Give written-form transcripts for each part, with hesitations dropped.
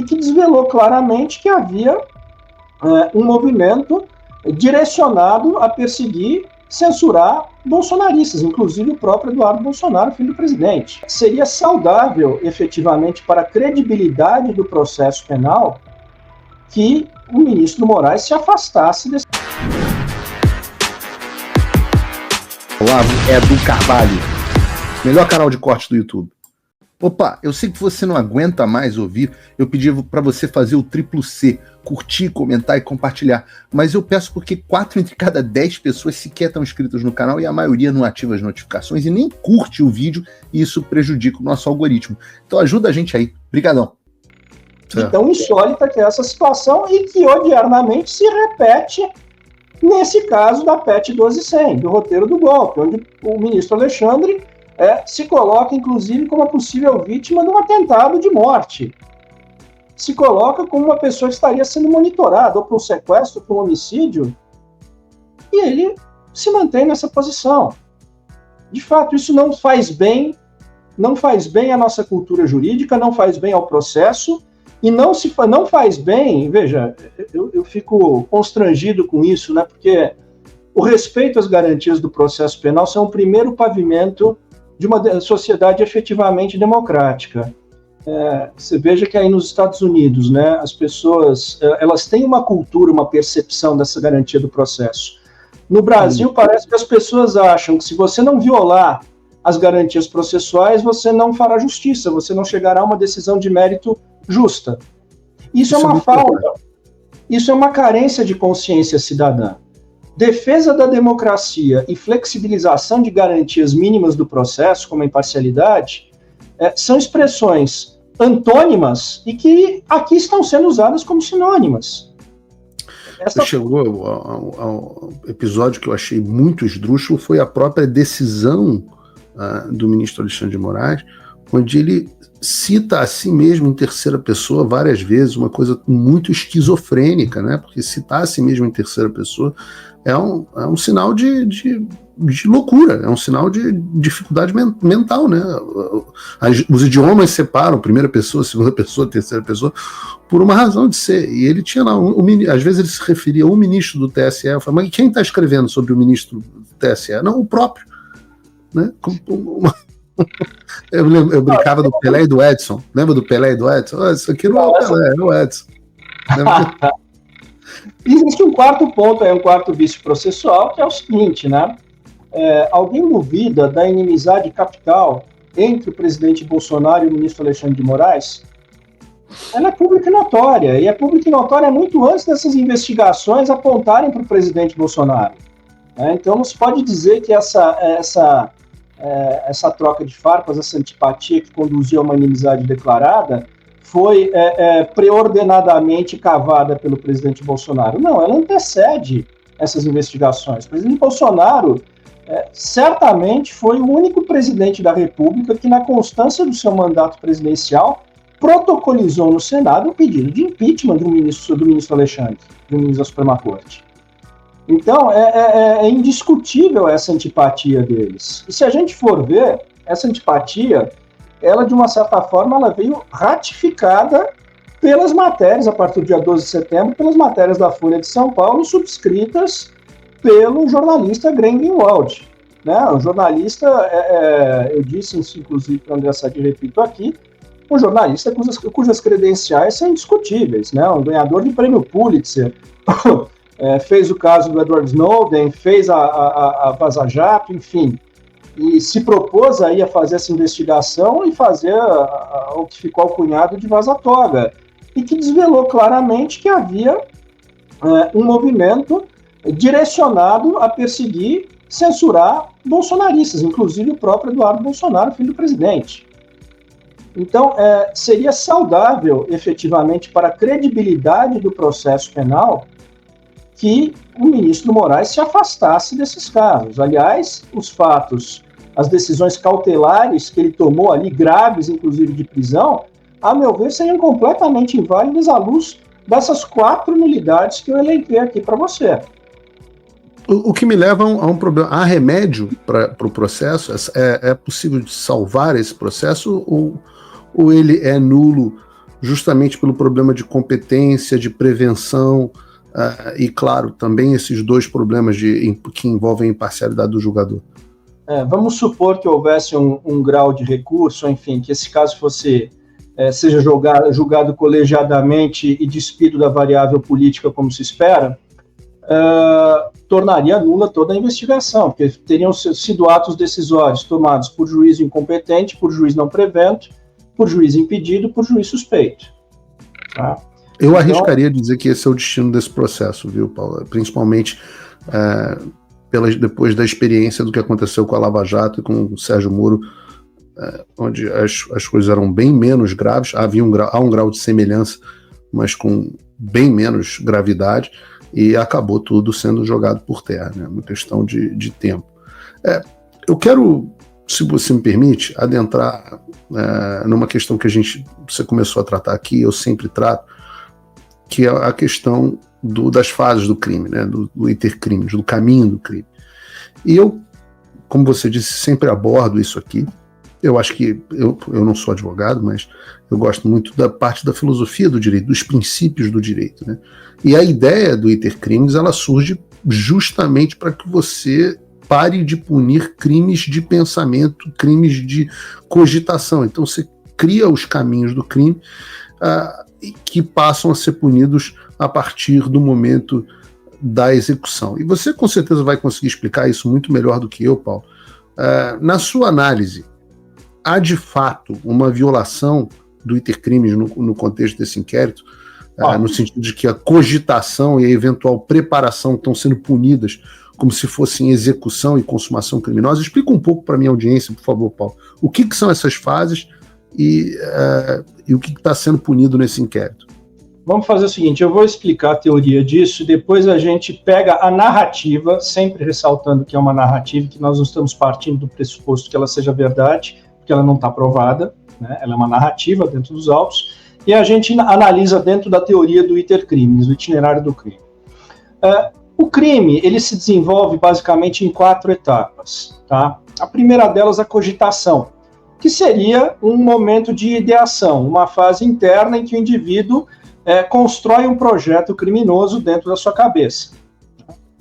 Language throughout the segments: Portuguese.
e que desvelou claramente que havia um movimento direcionado a perseguir, censurar bolsonaristas, inclusive o próprio Eduardo Bolsonaro, filho do presidente. Seria saudável, efetivamente, para a credibilidade do processo penal que o ministro Moraes se afastasse desse... Olá, Edu Carvalho, melhor canal de corte do YouTube. Opa, eu sei que você não aguenta mais ouvir, eu pedi para você fazer o triplo C, curtir, comentar e compartilhar, mas eu peço porque 4 entre cada 10 pessoas sequer estão inscritas no canal e a maioria não ativa as notificações e nem curte o vídeo e isso prejudica o nosso algoritmo. Então ajuda a gente aí, brigadão. Tão insólita que é essa situação e que odiernamente se repete nesse caso da PEC 12.100, do roteiro do golpe, onde o ministro Alexandre se coloca, inclusive, como a possível vítima de um atentado de morte. Se coloca como uma pessoa que estaria sendo monitorada, ou para um sequestro, ou para um homicídio, e ele se mantém nessa posição. De fato, isso não faz bem à nossa cultura jurídica, não faz bem ao processo, e não faz bem, veja, eu fico constrangido com isso, né, porque o respeito às garantias do processo penal são o primeiro pavimento de uma sociedade efetivamente democrática. Você veja que aí nos Estados Unidos, né, as pessoas elas têm uma cultura, uma percepção dessa garantia do processo. No Brasil, parece que as pessoas acham que se você não violar as garantias processuais, você não fará justiça, você não chegará a uma decisão de mérito justa. Isso é uma falta, isso é uma carência de consciência cidadã. Defesa da democracia e flexibilização de garantias mínimas do processo, como a imparcialidade, são expressões antônimas e que aqui estão sendo usadas como sinônimas. Chegou ao episódio que eu achei muito esdrúxulo, foi a própria decisão do ministro Alexandre de Moraes, onde ele cita a si mesmo em terceira pessoa várias vezes, uma coisa muito esquizofrênica, né? Porque citar a si mesmo em terceira pessoa é um sinal de loucura, é um sinal de dificuldade mental, né? Os idiomas separam primeira pessoa, segunda pessoa, terceira pessoa, por uma razão de ser. E ele tinha lá, às vezes ele se referia ao ministro do TSE, eu falei, mas quem está escrevendo sobre o ministro do TSE? Não, o próprio. Né? Eu brincava do Pelé e do Edson. Lembra do Pelé e do Edson? Isso aqui não é o Pelé, é o Edson. Existe um quarto ponto, um quarto vício processual, que é o seguinte, né? Alguém duvida da inimizade capital entre o presidente Bolsonaro e o ministro Alexandre de Moraes? Ela é pública e notória, e é pública e notória muito antes dessas investigações apontarem para o presidente Bolsonaro. Então não se pode dizer que essa troca de farpas, essa antipatia que conduziu a uma inimizade declarada, foi preordenadamente cavada pelo presidente Bolsonaro. Não, ela antecede essas investigações. O presidente Bolsonaro certamente foi o único presidente da República que, na constância do seu mandato presidencial, protocolizou no Senado o pedido de impeachment do ministro Alexandre, do ministro da Suprema Corte. Então, é indiscutível essa antipatia deles. E se a gente for ver, essa antipatia, ela, de uma certa forma, ela veio ratificada pelas matérias, a partir do dia 12 de setembro, pelas matérias da Folha de São Paulo, subscritas pelo jornalista Glenn Greenwald. Né? O jornalista, eu disse isso, inclusive, para o André Sadi, repito aqui, um jornalista cujas credenciais são indiscutíveis, né? Um ganhador de prêmio Pulitzer, fez o caso do Edward Snowden, fez a Vaza Jato, enfim, e se propôs aí a fazer essa investigação e fazer o que ficou alcunhado de vaza-toga, e que desvelou claramente que havia um movimento direcionado a perseguir, censurar bolsonaristas, inclusive o próprio Eduardo Bolsonaro, filho do presidente. Então, seria saudável, efetivamente, para a credibilidade do processo penal, que o ministro Moraes se afastasse desses casos. Aliás, os fatos, as decisões cautelares que ele tomou ali, graves, inclusive de prisão, a meu ver, seriam completamente inválidas à luz dessas 4 nulidades que eu elenquei aqui para você. O que me leva a um problema. Há remédio para o processo? É possível salvar esse processo ou ele é nulo justamente pelo problema de competência, de prevenção, e, claro, também esses dois problemas que envolvem a imparcialidade do julgador. Vamos supor que houvesse um grau de recurso, enfim, que esse caso seja julgado colegiadamente e despido da variável política, como se espera, tornaria nula toda a investigação, porque teriam sido atos decisórios tomados por juiz incompetente, por juiz não prevento, por juiz impedido, por juiz suspeito. Tá? Eu arriscaria dizer que esse é o destino desse processo, viu, Paulo? Principalmente depois da experiência do que aconteceu com a Lava Jato e com o Sérgio Moro, onde as coisas eram bem menos graves, há um grau de semelhança, mas com bem menos gravidade, e acabou tudo sendo jogado por terra, né? Uma questão de tempo. Eu quero, se você me permite, adentrar numa questão que você começou a tratar aqui, eu sempre trato, que é a questão das fases do crime, né? do intercrimes, do caminho do crime. E eu, como você disse, sempre abordo isso aqui. Eu acho que eu não sou advogado, mas eu gosto muito da parte da filosofia do direito, dos princípios do direito, né? E a ideia do intercrimes, ela surge justamente para que você pare de punir crimes de pensamento, crimes de cogitação. Então você cria os caminhos do crime que passam a ser punidos a partir do momento da execução. E você com certeza vai conseguir explicar isso muito melhor do que eu, Paulo. Na sua análise, há de fato uma violação do intercrimes no contexto desse inquérito, no sentido de que a cogitação e a eventual preparação estão sendo punidas como se fossem execução e consumação criminosa? Explica um pouco para a minha audiência, por favor, Paulo. O que são essas fases e o que está sendo punido nesse inquérito? Vamos fazer o seguinte, eu vou explicar a teoria disso e depois a gente pega a narrativa, sempre ressaltando que é uma narrativa, que nós não estamos partindo do pressuposto que ela seja verdade, porque ela não está provada, né? Ela é uma narrativa dentro dos autos, e a gente analisa dentro da teoria do intercrimes, do itinerário do crime. O crime, ele se desenvolve basicamente em 4 etapas, tá? A primeira delas, a cogitação, que seria um momento de ideação, uma fase interna em que o indivíduo constrói um projeto criminoso dentro da sua cabeça.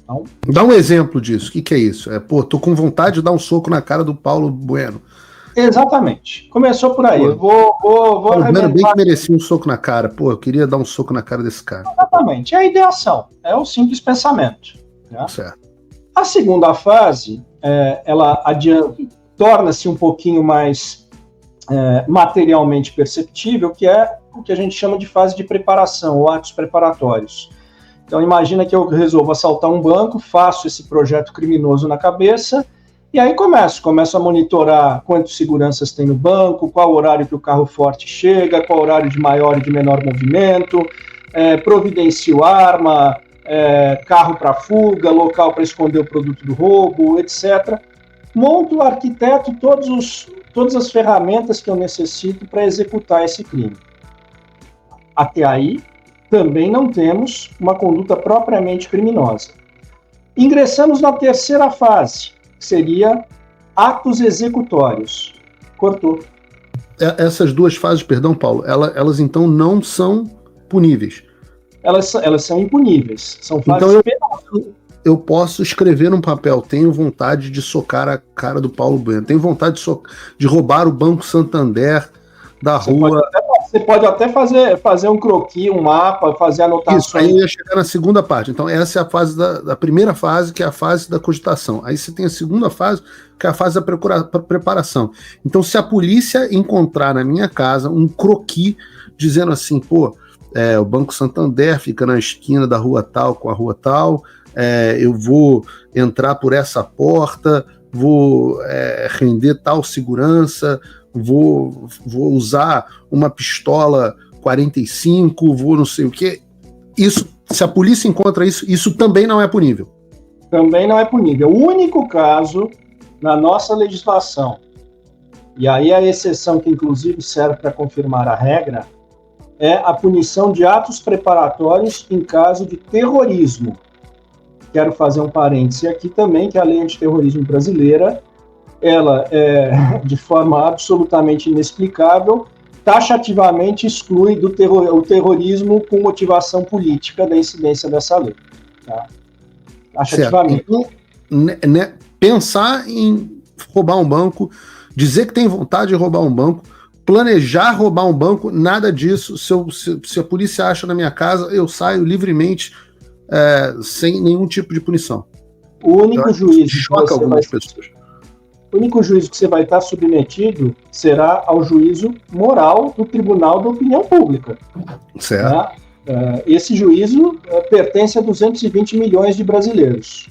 Então, dá um exemplo disso, o que é isso? Tô com vontade de dar um soco na cara do Paulo Bueno. Exatamente, começou por aí. Eu vou Bueno bem que merecia um soco na cara, eu queria dar um soco na cara desse cara. Exatamente, é a ideação, é o simples pensamento. Né? Certo. A segunda fase, ela torna-se um pouquinho mais materialmente perceptível, que é o que a gente chama de fase de preparação, ou atos preparatórios. Então imagina que eu resolvo assaltar um banco, faço esse projeto criminoso na cabeça, e aí começo a monitorar quantos seguranças tem no banco, qual horário que o carro forte chega, qual horário de maior e de menor movimento, providencio arma, carro para fuga, local para esconder o produto do roubo, etc. Monto, arquiteto todas as ferramentas que eu necessito para executar esse crime. Até aí, também não temos uma conduta propriamente criminosa. Ingressamos na terceira fase, que seria atos executórios. Cortou. Essas duas fases, perdão, Paulo, elas então não são puníveis? Elas são impuníveis. São fases então eu posso escrever num papel, tenho vontade de socar a cara do Paulo Bueno, tenho vontade de roubar o Banco Santander da rua... Você pode até fazer um croquis, um mapa, fazer anotações. Isso, aí ia chegar na segunda parte. Então, essa é a fase da primeira fase, que é a fase da cogitação. Aí você tem a segunda fase, que é a fase da preparação. Então, se a polícia encontrar na minha casa um croquis dizendo assim, o Banco Santander fica na esquina da rua tal com a rua tal, eu vou entrar por essa porta, vou render tal segurança, vou usar uma pistola 45, vou não sei o quê. Isso, se a polícia encontra isso também não é punível. Também não é punível. O único caso na nossa legislação, e aí a exceção que inclusive serve para confirmar a regra, é a punição de atos preparatórios em caso de terrorismo. Quero fazer um parêntese aqui também, que a lei antiterrorismo brasileira, ela, de forma absolutamente inexplicável, taxativamente exclui o terrorismo com motivação política da incidência dessa lei. Tá? Taxativamente. Certo. Então, pensar em roubar um banco, dizer que tem vontade de roubar um banco, planejar roubar um banco, nada disso. Se a polícia acha na minha casa, eu saio livremente, sem nenhum tipo de punição. O único juízo choca algumas pessoas. O único juízo que você vai estar submetido será ao juízo moral do Tribunal da Opinião Pública. Certo. Né? Esse juízo pertence a 220 milhões de brasileiros.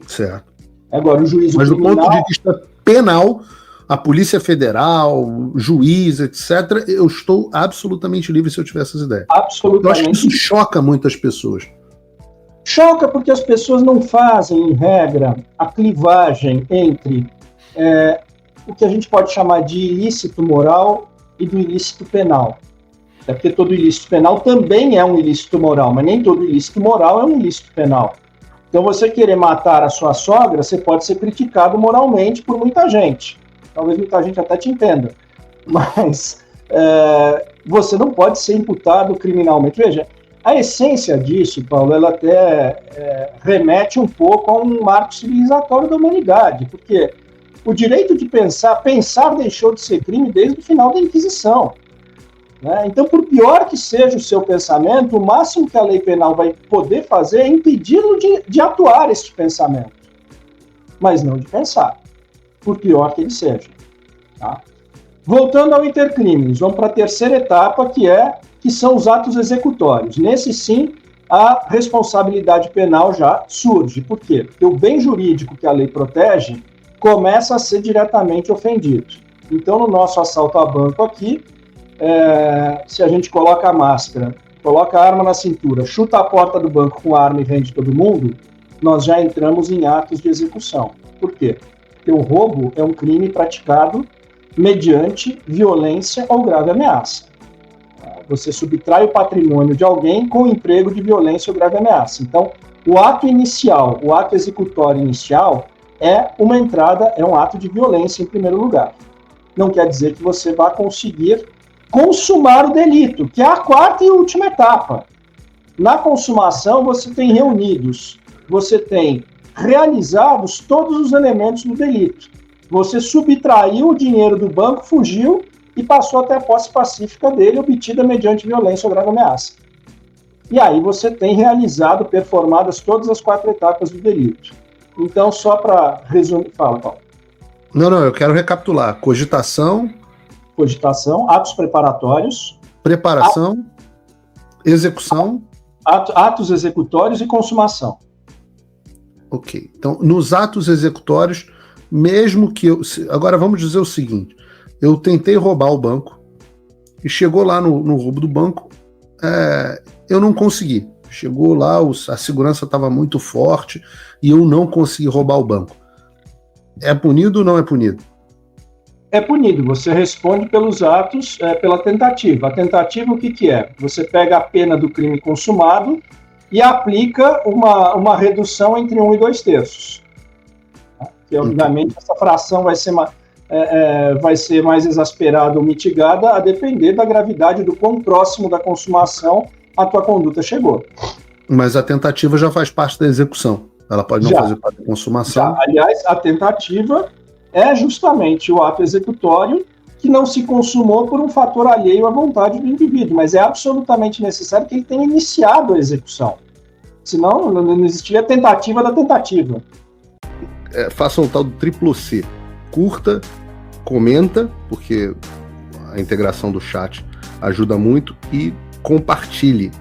Certo. Agora, o juízo Mas criminal... do ponto de vista penal, a Polícia Federal, juiz, etc., eu estou absolutamente livre se eu tiver essas ideias. Absolutamente. Eu acho que isso choca muitas pessoas. Choca porque as pessoas não fazem, em regra, a clivagem entre o que a gente pode chamar de ilícito moral e do ilícito penal. É porque todo ilícito penal também é um ilícito moral, mas nem todo ilícito moral é um ilícito penal. Então, você querer matar a sua sogra, você pode ser criticado moralmente por muita gente. Talvez muita gente até te entenda. Mas você não pode ser imputado criminalmente. Veja, a essência disso, Paulo, ela até remete um pouco a um marco civilizatório da humanidade, porque o direito de pensar deixou de ser crime desde o final da Inquisição. Né? Então, por pior que seja o seu pensamento, o máximo que a lei penal vai poder fazer é impedi-lo de atuar este pensamento, mas não de pensar, por pior que ele seja. Tá? Voltando ao intercrimes, vamos para a terceira etapa, que são os atos executórios. Nesse, sim, a responsabilidade penal já surge. Por quê? Porque o bem jurídico que a lei protege começa a ser diretamente ofendido. Então, no nosso assalto a banco aqui, se a gente coloca a máscara, coloca a arma na cintura, chuta a porta do banco com a arma e rende todo mundo, nós já entramos em atos de execução. Por quê? Porque o roubo é um crime praticado mediante violência ou grave ameaça. Você subtrai o patrimônio de alguém com emprego de violência ou grave ameaça. Então, o ato inicial, o ato executório inicial, é um ato de violência em primeiro lugar. Não quer dizer que você vá conseguir consumar o delito, que é a quarta e última etapa. Na consumação, você tem realizados todos os elementos do delito. Você subtraiu o dinheiro do banco, fugiu e passou até a posse pacífica dele, obtida mediante violência ou grave ameaça. E aí você tem performadas todas as 4 etapas do delito. Então, só para resumir... Fala, Paulo. Não, eu quero recapitular. Cogitação, atos preparatórios... Preparação, execução... Atos executórios e consumação. Ok. Então, nos atos executórios, mesmo que eu... Agora, vamos dizer o seguinte. Eu tentei roubar o banco e chegou lá no roubo do banco, eu não consegui. Chegou lá, a segurança estava muito forte e eu não consegui roubar o banco. É punido ou não é punido? É punido. Você responde pelos atos, pela tentativa. A tentativa, o que é? Você pega a pena do crime consumado e aplica uma redução entre 1 e 2 terços. Que, obviamente, essa fração vai ser mais exasperada ou mitigada a depender da gravidade do quão próximo da consumação a tua conduta chegou. Mas a tentativa já faz parte da execução. Ela pode não fazer parte da consumação. Aliás, a tentativa é justamente o ato executório que não se consumou por um fator alheio à vontade do indivíduo, mas é absolutamente necessário que ele tenha iniciado a execução. Senão, não existiria a tentativa da tentativa. Faça o tal do triplo C. Curta, comenta, porque a integração do chat ajuda muito, e compartilhe.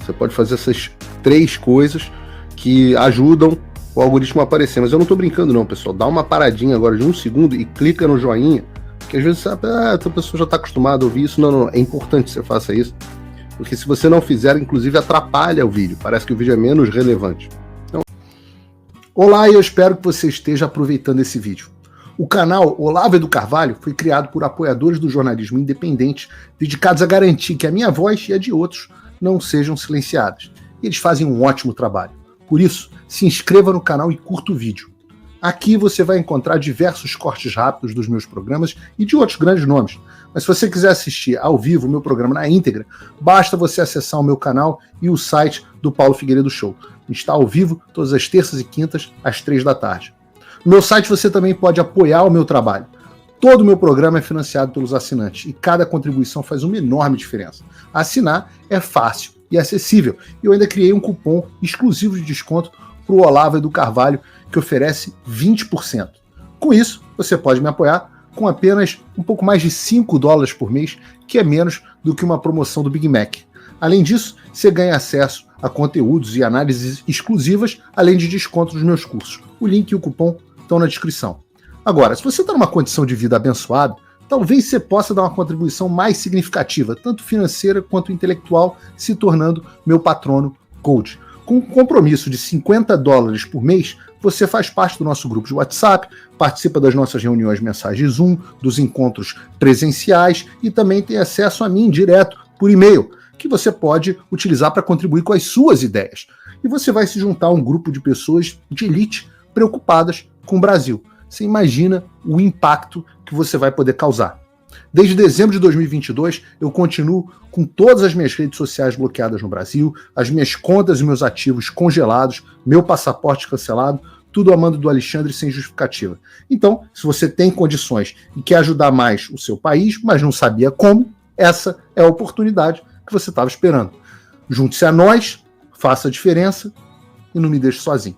Você pode fazer essas 3 coisas que ajudam o algoritmo a aparecer. Mas eu não estou brincando não, pessoal. Dá uma paradinha agora de 1 segundo e clica no joinha, porque às vezes a pessoa já está acostumada a ouvir isso. Não, é importante que você faça isso, porque se você não fizer, inclusive atrapalha o vídeo. Parece que o vídeo é menos relevante. Então, olá, e eu espero que você esteja aproveitando esse vídeo. O canal Olavo Edu Carvalho foi criado por apoiadores do jornalismo independente, dedicados a garantir que a minha voz e a de outros não sejam silenciadas. E eles fazem um ótimo trabalho. Por isso, se inscreva no canal e curta o vídeo. Aqui você vai encontrar diversos cortes rápidos dos meus programas e de outros grandes nomes. Mas se você quiser assistir ao vivo o meu programa na íntegra, basta você acessar o meu canal e o site do Paulo Figueiredo Show. Está ao vivo todas as terças e quintas, às 15h. No meu site você também pode apoiar o meu trabalho. Todo o meu programa é financiado pelos assinantes e cada contribuição faz uma enorme diferença. Assinar é fácil e acessível. E eu ainda criei um cupom exclusivo de desconto para o Olavo do Carvalho, que oferece 20%. Com isso, você pode me apoiar com apenas um pouco mais de $5 por mês, que é menos do que uma promoção do Big Mac. Além disso, você ganha acesso a conteúdos e análises exclusivas, além de desconto nos meus cursos. O link e o cupom estão na descrição. Agora, se você está numa condição de vida abençoada, talvez você possa dar uma contribuição mais significativa, tanto financeira quanto intelectual, se tornando meu patrono Gold. Com um compromisso de $50 por mês, você faz parte do nosso grupo de WhatsApp, participa das nossas reuniões mensais de Zoom, dos encontros presenciais e também tem acesso a mim direto por e-mail, que você pode utilizar para contribuir com as suas ideias. E você vai se juntar a um grupo de pessoas de elite preocupadas com o Brasil. Você imagina o impacto que você vai poder causar. Desde dezembro de 2022, eu continuo com todas as minhas redes sociais bloqueadas no Brasil, as minhas contas e meus ativos congelados, meu passaporte cancelado, tudo a mando do Alexandre sem justificativa. Então, se você tem condições e quer ajudar mais o seu país, mas não sabia como, essa é a oportunidade que você estava esperando. Junte-se a nós, faça a diferença e não me deixe sozinho.